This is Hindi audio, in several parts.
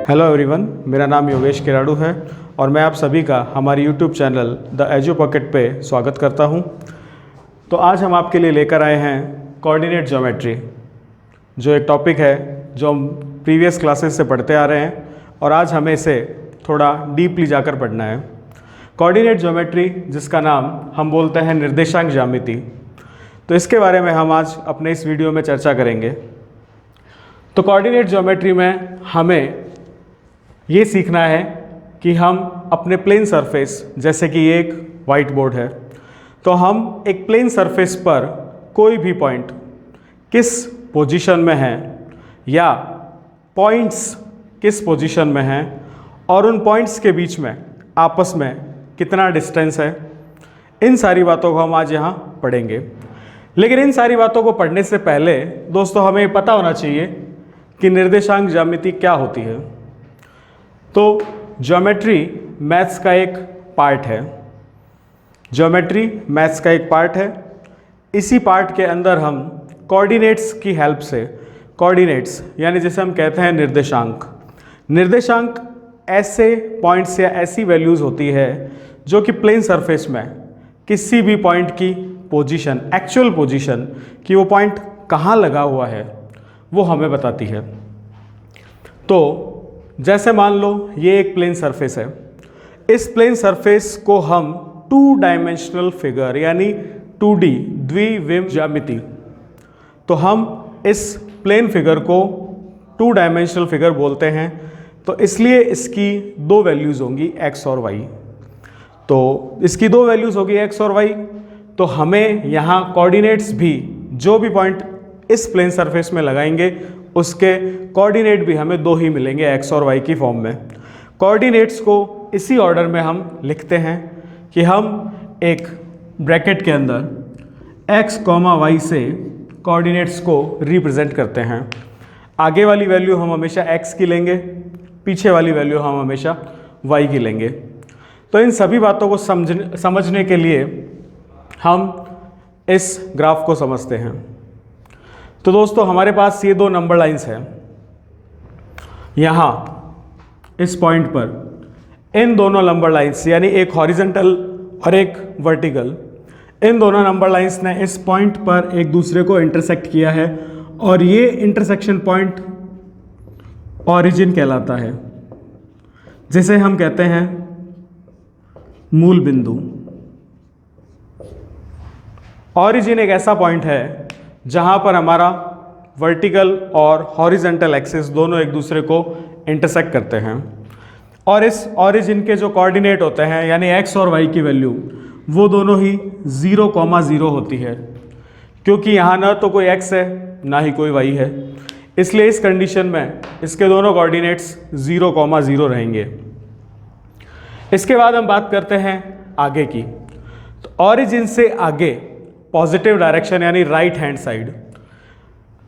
हेलो एवरीवन, मेरा नाम योगेश किराड़ू है और मैं आप सभी का हमारे YouTube channel the edu pocket पे स्वागत करता हूं। तो आज हम आपके लिए लेकर आए हैं कोऑर्डिनेट ज्योमेट्री, जो एक टॉपिक है जो हम प्रीवियस क्लासेस से पढ़ते आ रहे हैं और आज हमें इसे थोड़ा डीपली जाकर पढ़ना है। कोऑर्डिनेट ज्योमेट्री, जिसका नाम हम बोलते हैं निर्देशांक ज्यामिति, तो इसके बारे में हम आज अपने इस वीडियो में चर्चा करेंगे। तो कोऑर्डिनेट ज्योमेट्री में हमें ये सीखना है कि हम अपने प्लेन सरफेस, जैसे कि ये एक वाइट बोर्ड है, तो हम एक प्लेन सरफेस पर कोई भी पॉइंट किस पोजीशन में है या पॉइंट्स किस पोजीशन में हैं और उन पॉइंट्स के बीच में आपस में कितना डिस्टेंस है, इन सारी बातों को हम आज यहाँ पढ़ेंगे। लेकिन इन सारी बातों को पढ़ने से पहले दोस्तों हमें पता होना चाहिए कि निर्देशांक ज्यामिति क्या होती है। तो ज्योमेट्री मैथ्स का एक पार्ट है। ज्योमेट्री मैथ्स का एक पार्ट है। इसी पार्ट के अंदर हम कोऑर्डिनेट्स की हेल्प से, कोऑर्डिनेट्स यानी जैसे हम कहते हैं निर्देशांक ऐसे पॉइंट्स या ऐसी वैल्यूज़ होती है जो कि प्लेन सरफेस में किसी भी पॉइंट की पोजीशन, एक्चुअल पोजीशन कि वो पॉइंट कहाँ लगा हुआ है, वो हमें बताती है। तो जैसे मान लो ये एक प्लेन सरफेस है। इस प्लेन सरफेस को हम टू डायमेंशनल फिगर यानी 2D द्विविम ज्यामिति, तो हम इस प्लेन फिगर को टू डायमेंशनल फिगर बोलते हैं। तो इसलिए इसकी दो वैल्यूज़ होंगी x और y। तो इसकी दो वैल्यूज़ होगी x और y। तो हमें यहाँ कोऑर्डिनेट्स भी, जो भी पॉइंट इस प्लेन सरफेस में लगाएंगे उसके कोऑर्डिनेट भी हमें दो ही मिलेंगे, x और y की फॉर्म में। कोऑर्डिनेट्स को इसी ऑर्डर में हम लिखते हैं कि हम एक ब्रैकेट के अंदर x, y से कोऑर्डिनेट्स को रिप्रेजेंट करते हैं। आगे वाली वैल्यू हम हमेशा x की लेंगे, पीछे वाली वैल्यू हम हमेशा y की लेंगे। तो इन सभी बातों को समझने के लिए हम इस ग्राफ को समझते हैं। तो दोस्तों हमारे पास ये दो नंबर लाइंस हैं। यहाँ इस पॉइंट पर इन दोनों नंबर लाइंस यानी एक हॉरिजॉन्टल और एक वर्टिकल, इन दोनों नंबर लाइंस ने इस पॉइंट पर एक दूसरे को इंटरसेक्ट किया है और ये इंटरसेक्शन पॉइंट ऑरिजिन कहलाता है, जिसे हम कहते हैं मूल बिंदु। ऑरिजिन एक ऐसा पॉइंट है जहां पर हमारा वर्टिकल और हॉरिजॉन्टल एक्सिस दोनों एक दूसरे को इंटरसेक्ट करते हैं और इस ऑरिजिन के जो कोऑर्डिनेट होते हैं यानी x और y की वैल्यू, वो दोनों ही 0,0 होती है, क्योंकि यहाँ ना तो कोई x है ना ही कोई y है। इसलिए इस कंडीशन में इसके दोनों कोऑर्डिनेट्स 0,0 रहेंगे। इसके बाद हम बात करते हैं आगे की। तो ऑरिजिन से आगे पॉजिटिव डायरेक्शन यानी राइट हैंड साइड,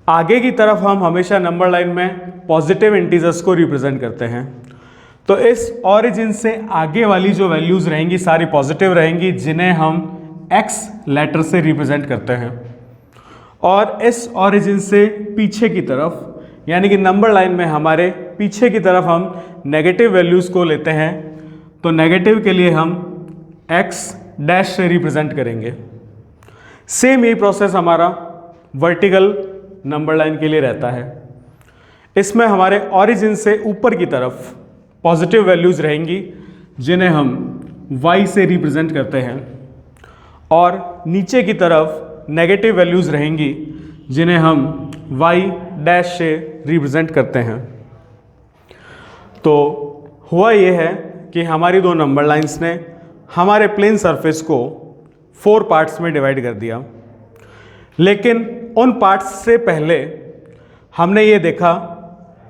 आगे की तरफ हम हमेशा नंबर लाइन में पॉजिटिव इंटीजर्स को रिप्रेजेंट करते हैं। तो इस ऑरिजिन से आगे वाली जो वैल्यूज रहेंगी सारी पॉजिटिव रहेंगी, जिन्हें हम x लेटर से रिप्रेजेंट करते हैं। और इस ऑरिजिन से पीछे की तरफ यानी कि नंबर लाइन में हमारे पीछे की तरफ हम नेगेटिव वैल्यूज को लेते हैं। तो नेगेटिव के लिए हम x डैश से रिप्रेजेंट करेंगे। सेम यही प्रोसेस हमारा वर्टिकल नंबर लाइन के लिए रहता है। इसमें हमारे ऑरिजिन से ऊपर की तरफ पॉजिटिव वैल्यूज रहेंगी, जिन्हें हम y से रिप्रेजेंट करते हैं, और नीचे की तरफ नेगेटिव वैल्यूज रहेंगी, जिन्हें हम y डैश से रिप्रेजेंट करते हैं। तो हुआ ये है कि हमारी दो नंबर लाइंस ने हमारे प्लेन सरफेस को 4 पार्ट्स में डिवाइड कर दिया। लेकिन उन पार्ट्स से पहले हमने ये देखा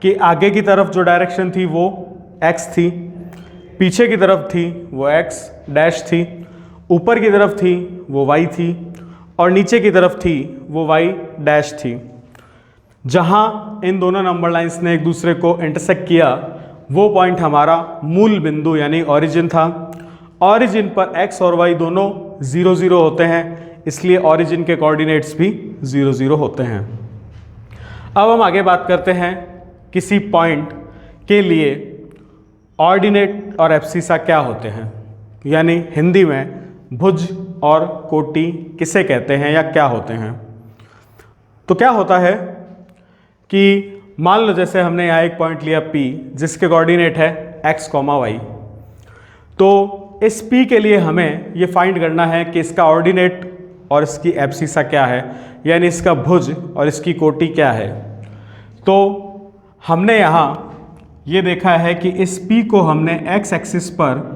कि आगे की तरफ जो डायरेक्शन थी वो x थी, पीछे की तरफ थी वो x डैश थी, ऊपर की तरफ थी वो y थी और नीचे की तरफ थी वो y डैश थी। जहाँ इन दोनों नंबर लाइंस ने एक दूसरे को इंटरसेक्ट किया वो पॉइंट हमारा मूल बिंदु यानी ऑरिजिन था। ऑरिजिन पर x और y दोनों 0,0 होते हैं, इसलिए ऑरिजिन के कोऑर्डिनेट्स भी 0,0 होते हैं। अब हम आगे बात करते हैं किसी पॉइंट के लिए ऑर्डिनेट और एब्सिसा क्या होते हैं, यानी हिंदी में भुज और कोटि किसे कहते हैं या क्या होते हैं। तो क्या होता है कि मान लो जैसे हमने यहाँ एक पॉइंट लिया P जिसके कोऑर्डिनेट है x, y, तो इस P के लिए हमें ये फाइंड करना है कि इसका ऑर्डिनेट और इसकी एब्सिसा क्या है, यानी इसका भुज और इसकी कोटि क्या है। तो हमने यहाँ ये देखा है कि इस P को हमने x एक्सिस पर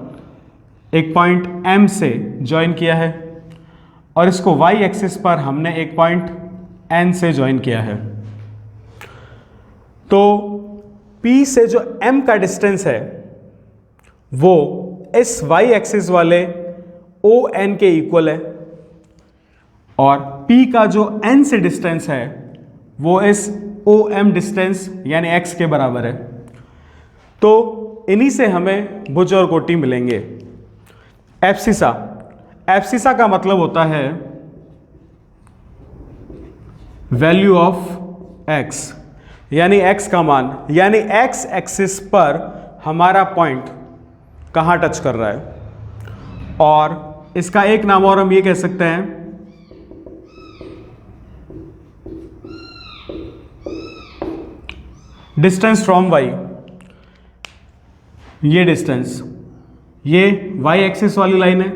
एक पॉइंट M से ज्वाइन किया है और इसको y एक्सिस पर हमने एक पॉइंट N से ज्वाइन किया है। तो P से जो M का डिस्टेंस है वो इस y एक्सिस वाले ON के इक्वल है और P का जो N से डिस्टेंस है वो इस OM डिस्टेंस यानी x के बराबर है। तो इन्हीं से हमें भुज और कोटि मिलेंगे। एब्सिसा, एब्सिसा का मतलब होता है वैल्यू ऑफ x, यानी x का मान, यानी x एक्सिस पर हमारा पॉइंट कहाँ टच कर रहा है। और इसका एक नाम और हम ये कह सकते हैं डिस्टेंस फ्रॉम y। ये डिस्टेंस, ये y एक्सिस वाली लाइन है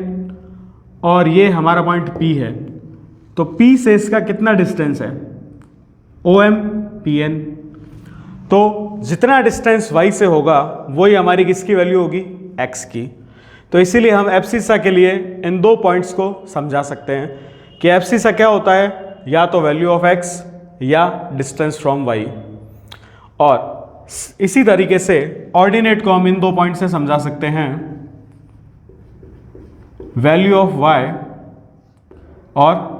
और ये हमारा पॉइंट P है। तो P से इसका कितना डिस्टेंस है, OM PN। तो जितना डिस्टेंस y से होगा वही हमारी किसकी वैल्यू होगी, x की। तो इसीलिए हम एब्सिसा के लिए इन दो पॉइंट्स को समझा सकते हैं कि एब्सिसा क्या होता है, या तो वैल्यू ऑफ x या डिस्टेंस फ्रॉम y। और इसी तरीके से ऑर्डिनेट को हम इन दो पॉइंट से समझा सकते हैं, वैल्यू ऑफ y और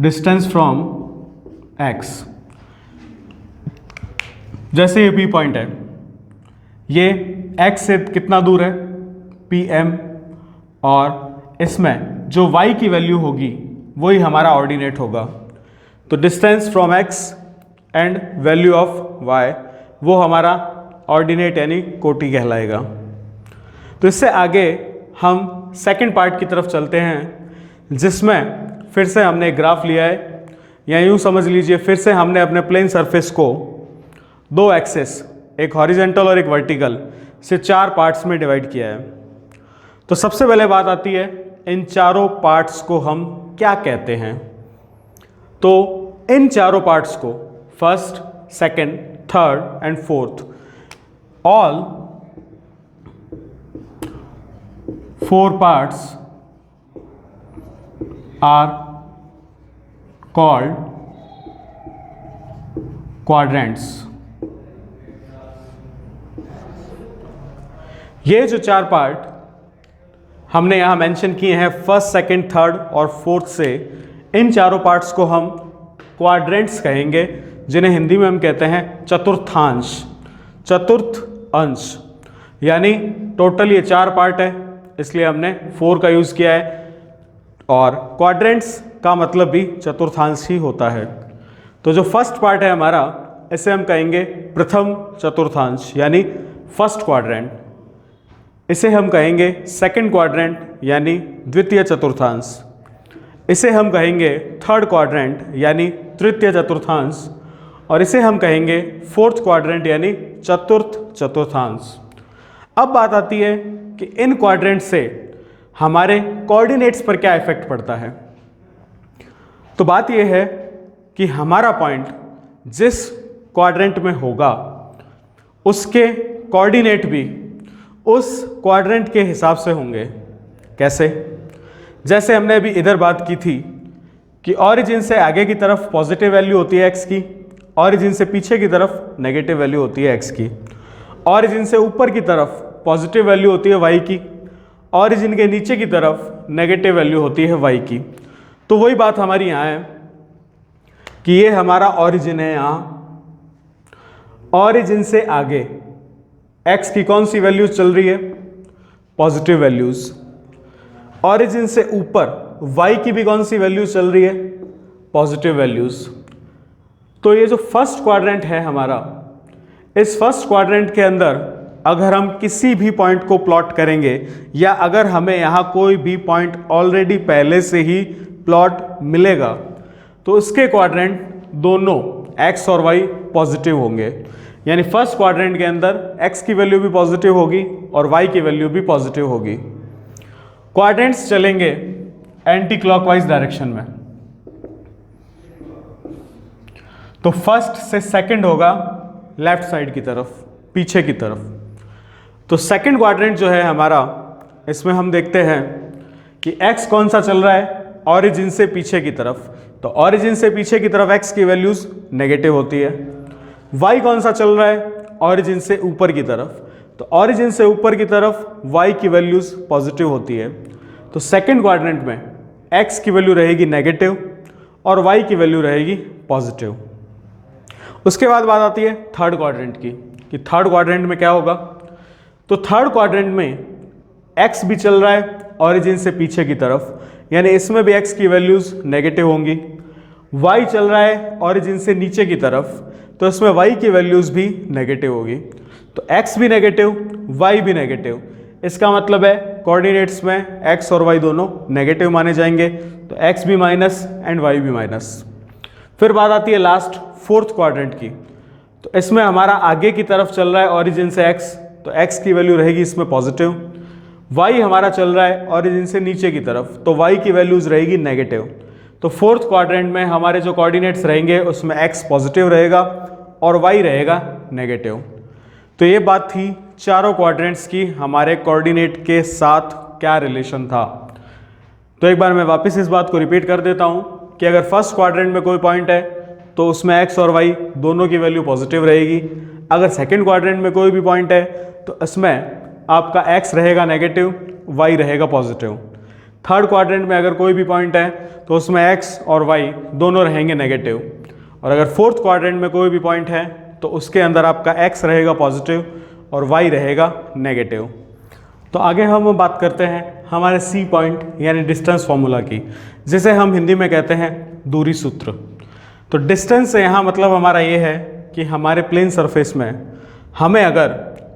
डिस्टेंस फ्रॉम x। जैसे ये P पॉइंट है, ये x से कितना दूर है, PM, और इसमें जो y की वैल्यू होगी वही हमारा ऑर्डिनेट होगा। तो distance from x and value of y वो हमारा ऑर्डिनेट यानी कोटि कहलाएगा। तो इससे आगे हम सेकंड पार्ट की तरफ चलते हैं, जिसमें फिर से हमने एक ग्राफ लिया है, या यूँ समझ लीजिए फिर से हमने अपने प्लेन सरफेस को दो एक्सेस, एक हॉरिजेंटल और एक वर्टिकल, से चार पार्ट्स में डिवाइड किया है। तो सबसे पहले बात आती है इन चारों पार्ट्स को हम क्या कहते हैं। तो इन चारों पार्ट्स को first, second, third and fourth, all four parts are called quadrants. ये जो चार पार्ट हमने यहां मेंशन किए हैं, फर्स्ट, सेकंड, थर्ड और फोर्थ से, इन चारों पार्ट्स को हम क्वाड्रेंट्स कहेंगे, जिन्हें हिंदी में हम कहते हैं चतुर्थांश, चतुर्थ अंश। यानी टोटल ये चार पार्ट है, इसलिए हमने 4 का यूज़ किया है, और क्वाड्रेंट्स का मतलब भी चतुर्थांश ही होता है। तो जो फर्स्ट पार्ट है हमारा, इसे हम कहेंगे प्रथम चतुर्थांश यानी फर्स्ट क्वाड्रेंट। इसे हम कहेंगे सेकंड क्वाड्रेंट यानी द्वितीय चतुर्थांश। इसे हम कहेंगे थर्ड क्वाड्रेंट यानी तृतीय चतुर्थांश, और इसे हम कहेंगे फोर्थ क्वाड्रेंट यानी चतुर्थ चतुर्थांश। अब बात आती है कि इन क्वाड्रेंट से हमारे कोऑर्डिनेट्स पर क्या इफेक्ट पड़ता है। तो बात यह है कि हमारा पॉइंट जिस क्वाड्रेंट में होगा उसके कोऑर्डिनेट भी उस क्वाड्रेंट के हिसाब से होंगे। कैसे? जैसे हमने अभी इधर बात की थी कि ऑरिजिन से आगे की तरफ पॉजिटिव वैल्यू होती है x की, ऑरिजिन से पीछे की तरफ नेगेटिव वैल्यू होती है x की, ऑरिजिन से ऊपर की तरफ पॉजिटिव वैल्यू होती है y की, ऑरिजिन के नीचे की तरफ नेगेटिव वैल्यू होती है y की। तो वही बात हमारी यहाँ है कि ये हमारा ऑरिजिन है, यहाँ ऑरिजिन से आगे x की कौन सी वैल्यूज चल रही है, पॉजिटिव वैल्यूज। ऑरिजिन से ऊपर y की भी कौन सी वैल्यूज चल रही है, पॉजिटिव वैल्यूज। तो ये जो फर्स्ट क्वाड्रेंट है हमारा, इस फर्स्ट क्वाड्रेंट के अंदर अगर हम किसी भी पॉइंट को प्लॉट करेंगे या अगर हमें यहाँ कोई भी पॉइंट ऑलरेडी पहले से ही प्लॉट मिलेगा तो इसके क्वाड्रेंट दोनों x और y पॉजिटिव होंगे। यानी फर्स्ट क्वाड्रेंट के अंदर x की वैल्यू भी पॉजिटिव होगी और y की वैल्यू भी पॉजिटिव होगी। क्वाड्रेंट्स चलेंगे एंटी क्लॉकवाइज डायरेक्शन में। तो फर्स्ट से सेकंड होगा लेफ्ट साइड की तरफ, पीछे की तरफ। तो सेकंड क्वाड्रेंट जो है हमारा, इसमें हम देखते हैं कि x कौन सा चल रहा है, ऑरिजिन से पीछे की तरफ। तो ऑरिजिन से पीछे की तरफ x की वैल्यूज नेगेटिव होती है। y कौन सा चल रहा है, ऑरिजिन से ऊपर की तरफ। तो ऑरिजिन से ऊपर की तरफ y की वैल्यूज पॉजिटिव होती है। तो सेकंड क्वाड्रेंट में x की वैल्यू रहेगी नेगेटिव और y की वैल्यू रहेगी पॉजिटिव। उसके बाद बात आती है थर्ड क्वाड्रेंट की, कि थर्ड क्वाड्रेंट में क्या होगा। तो थर्ड क्वाड्रेंट में x भी चल रहा है ऑरिजिन से पीछे की तरफ, यानी इसमें भी x की वैल्यूज नेगेटिव होंगी। y चल रहा है ऑरिजिन से नीचे की तरफ, तो इसमें y की वैल्यूज भी नेगेटिव होगी। तो x भी नेगेटिव, y भी नेगेटिव। इसका मतलब है कोऑर्डिनेट्स में x और y दोनों नेगेटिव माने जाएंगे। तो x भी माइनस एंड y भी माइनस। फिर बात आती है लास्ट फोर्थ क्वाड्रेंट की। तो इसमें हमारा आगे की तरफ चल रहा है ऑरिजिन से x, तो x की वैल्यू रहेगी इसमें पॉजिटिव। y हमारा चल रहा है ऑरिजिन से नीचे की तरफ, तो y की वैल्यूज रहेगी नेगेटिव। तो फोर्थ क्वाड्रेंट में हमारे जो कोऑर्डिनेट्स रहेंगे उसमें x पॉजिटिव रहेगा और y रहेगा नेगेटिव। तो ये बात थी चारों क्वाड्रेंट्स की, हमारे कोऑर्डिनेट के साथ क्या रिलेशन था। तो एक बार मैं वापस इस बात को रिपीट कर देता हूँ कि अगर फर्स्ट क्वाड्रेंट में कोई पॉइंट है तो उसमें x और y दोनों की वैल्यू पॉजिटिव रहेगी। अगर सेकंड क्वाड्रेंट में कोई भी पॉइंट है तो इसमें आपका x रहेगा नेगेटिव, y रहेगा पॉजिटिव। थर्ड क्वाड्रेंट में अगर कोई भी पॉइंट है तो उसमें x और y दोनों रहेंगे नेगेटिव। और अगर फोर्थ क्वाड्रेंट में कोई भी पॉइंट है तो उसके अंदर आपका x रहेगा पॉजिटिव और y रहेगा नेगेटिव। तो आगे हम बात करते हैं हमारे C पॉइंट यानी डिस्टेंस फॉर्मूला की, जिसे हम हिंदी में कहते हैं दूरी सूत्र। तो डिस्टेंस से यहाँ मतलब हमारा ये है कि हमारे प्लेन सरफेस में हमें अगर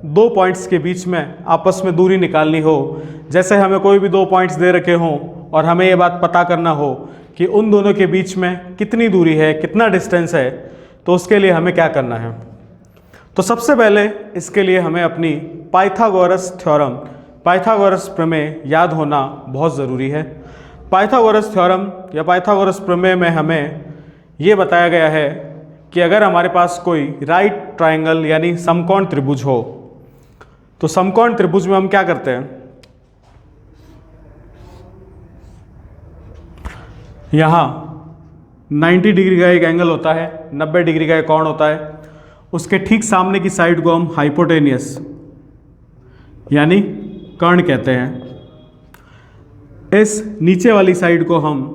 दो पॉइंट्स के बीच में आपस में दूरी निकालनी हो, जैसे हमें कोई भी दो पॉइंट्स दे रखे हों और हमें ये बात पता करना हो कि उन दोनों के बीच में कितनी दूरी है, कितना डिस्टेंस है, तो उसके लिए हमें क्या करना है। तो सबसे पहले इसके लिए हमें अपनी पाइथागोरस थ्योरम, पाइथागोरस प्रमेय याद होना बहुत ज़रूरी है। पाइथागोरस थ्योरम या पाइथागोरस प्रमेय में हमें ये बताया गया है कि अगर हमारे पास कोई राइट ट्रायंगल यानी समकोण त्रिभुज हो, तो समकोण त्रिभुज में हम क्या करते हैं, यहाँ 90 डिग्री का एक एंगल होता है, 90 डिग्री का एक कोण होता है। उसके ठीक सामने की साइड को हम हाइपोटेनियस यानी कर्ण कहते हैं। इस नीचे वाली साइड को हम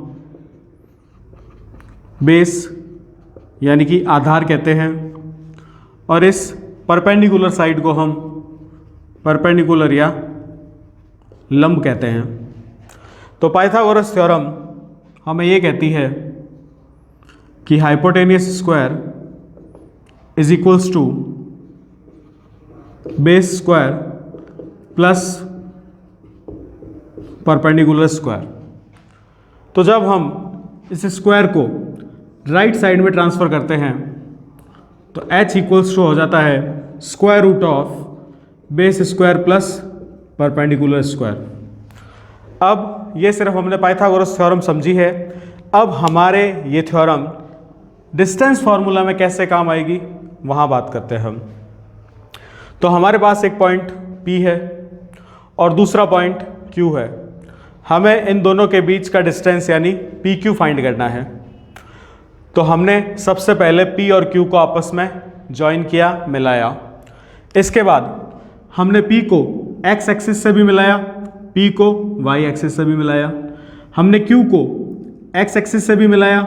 बेस यानी कि आधार कहते हैं और इस परपेंडिकुलर साइड को हम परपेंडिकुलर या लंब कहते हैं। तो पाइथागोरस थ्योरम हमें ये कहती है कि hypotenuse square is equals to base square plus perpendicular square. तो जब हम इस स्क्वायर को राइट साइड में ट्रांसफर करते हैं तो h इक्वल्स टू हो जाता है square root of base square plus perpendicular square. अब ये सिर्फ हमने पाइथागोरस थ्योरम समझी है। अब हमारे ये थ्योरम डिस्टेंस फार्मूला में कैसे काम आएगी वहाँ बात करते हैं हम। तो हमारे पास एक पॉइंट P है और दूसरा पॉइंट Q है। हमें इन दोनों के बीच का डिस्टेंस यानी PQ फाइंड करना है। तो हमने सबसे पहले P और Q को आपस में ज्वाइन किया, मिलाया। इसके बाद हमने P को x एक्सिस से भी मिलाया, P को y एक्सिस से भी मिलाया, हमने Q को x एक्सिस से भी मिलाया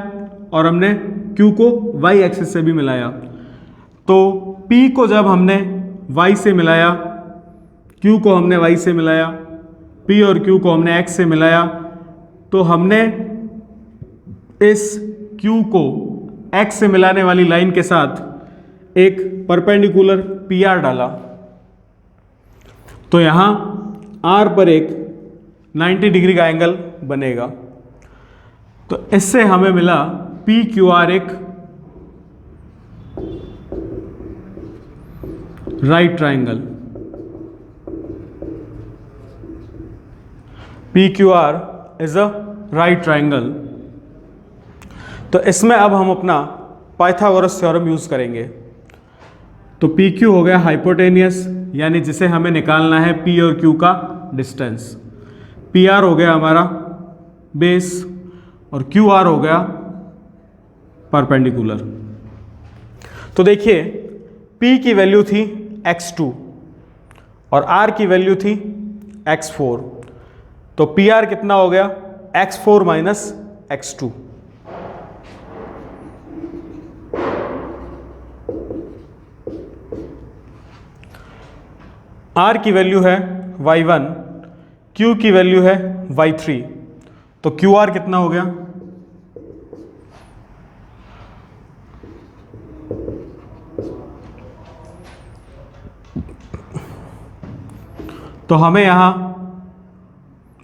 और हमने Q को y एक्सिस से भी मिलाया। तो P को जब हमने y से मिलाया, Q को हमने y से मिलाया, P और Q को हमने x से मिलाया, तो हमने इस Q को x से मिलाने वाली लाइन के साथ एक परपेंडिकुलर PR डाला, तो यहाँ R पर एक 90 डिग्री का एंगल बनेगा। तो इससे हमें मिला PQR एक right triangle. PQR is a right triangle. तो इसमें अब हम अपना पाइथागोरस थ्योरम यूज करेंगे। तो PQ हो गया हाइपोटेनियस, यानी जिसे हमें निकालना है P और Q का डिस्टेंस। PR हो गया हमारा बेस और QR हो गया परपेंडिकुलर। तो देखिए P की वैल्यू थी x2 और R की वैल्यू थी x4। तो PR कितना हो गया x4 माइनस x2। R की वैल्यू है y1, Q की वैल्यू है y3। तो QR कितना हो गया, तो हमें यहां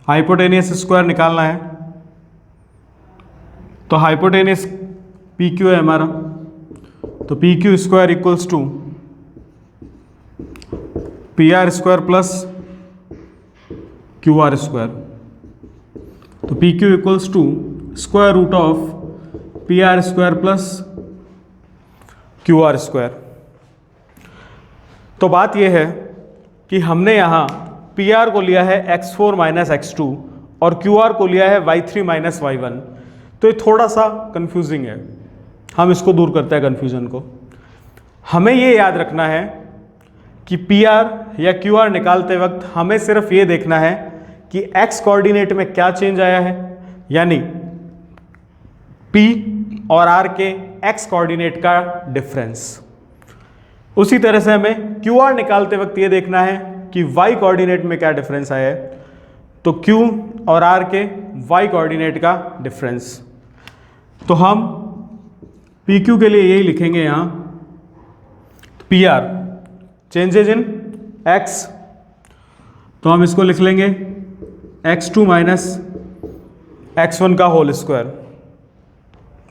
हाइपोटेनियस स्क्वायर निकालना है। तो हाइपोटेनियस PQ है हमारा, तो PQ square equals to PR square plus QR square. तो PQ equals to square root of PR square plus QR square. तो बात यह है कि हमने यहाँ PR को लिया है x4 माइनस x2 और QR को लिया है y3 माइनस y1। तो ये थोड़ा सा कंफ्यूजिंग है, हम इसको दूर करते हैं कन्फ्यूजन को। हमें ये याद रखना है कि PR या QR निकालते वक्त हमें सिर्फ ये देखना है कि x कोऑर्डिनेट में क्या चेंज आया है, यानी P और R के x कोऑर्डिनेट का डिफरेंस। उसी तरह से हमें QR निकालते वक्त ये देखना है कि y कोऑर्डिनेट में क्या डिफरेंस आया है, तो Q और R के y कोऑर्डिनेट का डिफरेंस। तो हम PQ के लिए यही लिखेंगे यहाँ, PR चेंजेज इन x, तो हम इसको लिख लेंगे x2 माइनस x1 का होल स्क्वायर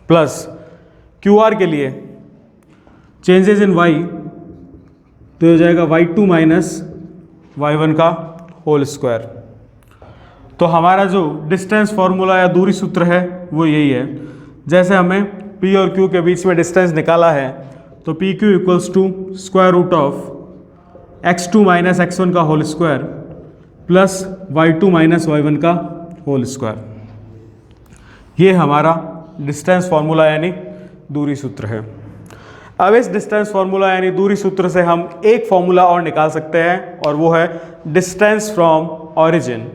प्लस QR के लिए चेंजेज इन y, तो हो जाएगा y2 माइनस y1 का होल स्क्वायर। तो हमारा जो डिस्टेंस फॉर्मूला या दूरी सूत्र है वो यही है। जैसे हमें P और Q के बीच में डिस्टेंस निकाला है, तो PQ equals to square root of x2 minus x1 का whole square plus y2 minus y1 का होल स्क्वायर। ये हमारा डिस्टेंस फॉर्मूला यानी दूरी सूत्र है। अब इस डिस्टेंस फॉर्मूला यानी दूरी सूत्र से हम एक फॉर्मूला और निकाल सकते हैं, और वो है डिस्टेंस फ्रॉम ऑरिजिन।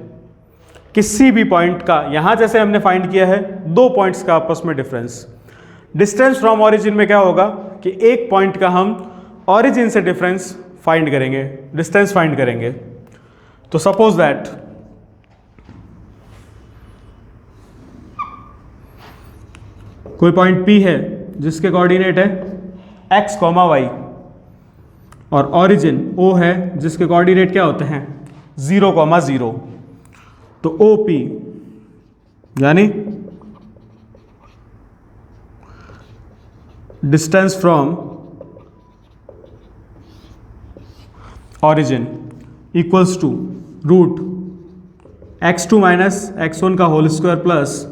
किसी भी पॉइंट का, यहाँ जैसे हमने फाइंड किया है दो पॉइंट्स का आपस में डिफरेंस, डिस्टेंस फ्रॉम ऑरिजिन में क्या होगा कि एक पॉइंट का हम ऑरिजिन से डिफरेंस फाइंड करेंगे, डिस्टेंस फाइंड करेंगे। तो सपोज दैट कोई पॉइंट P है जिसके कोऑर्डिनेट है x, y और ऑरिजिन O है जिसके कोऑर्डिनेट क्या होते हैं 0, 0। तो OP यानी distance from origin equals to root x2 minus x1 का whole square plus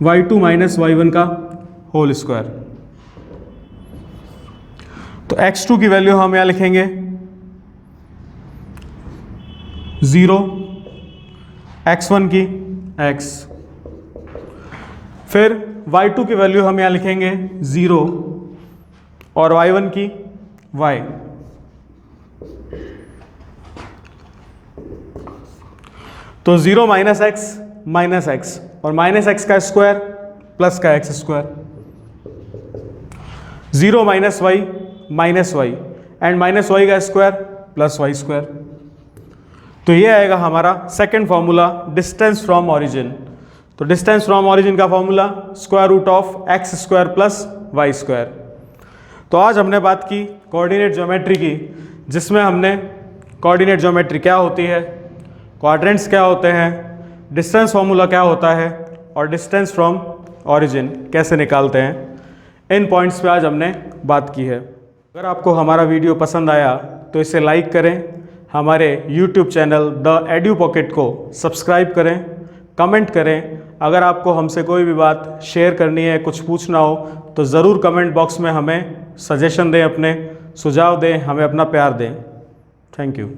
y2 minus y1 का होल स्क्वायर। तो x2 की वैल्यू हम यहां लिखेंगे 0, x1 की x, फिर y2 की वैल्यू हम यहां लिखेंगे 0 और y1 की y। तो 0 माइनस x और माइनस x का स्क्वायर प्लस का x square, 0 minus y and minus y का स्क्वायर प्लस y स्क्वायर। तो ये आएगा हमारा second formula distance from origin. तो डिस्टेंस फ्रॉम ऑरिजिन का formula square root of x square plus y square. तो आज हमने बात की कोऑर्डिनेट ज्योमेट्री की, जिसमें हमने कोऑर्डिनेट ज्योमेट्री क्या होती है, क्वाड्रेंट्स क्या होते हैं, डिस्टेंस फार्मूला क्या होता है और डिस्टेंस फ्रॉम ऑरिजिन कैसे निकालते हैं, इन पॉइंट्स पे आज हमने बात की है। अगर आपको हमारा वीडियो पसंद आया तो इसे लाइक करें, हमारे YouTube channel the edu pocket को सब्सक्राइब करें, कमेंट करें। अगर आपको हमसे कोई भी बात शेयर करनी है, कुछ पूछना हो तो ज़रूर कमेंट बॉक्स में हमें सजेशन दें, अपने सुझाव दें, हमें अपना प्यार दें। Thank you.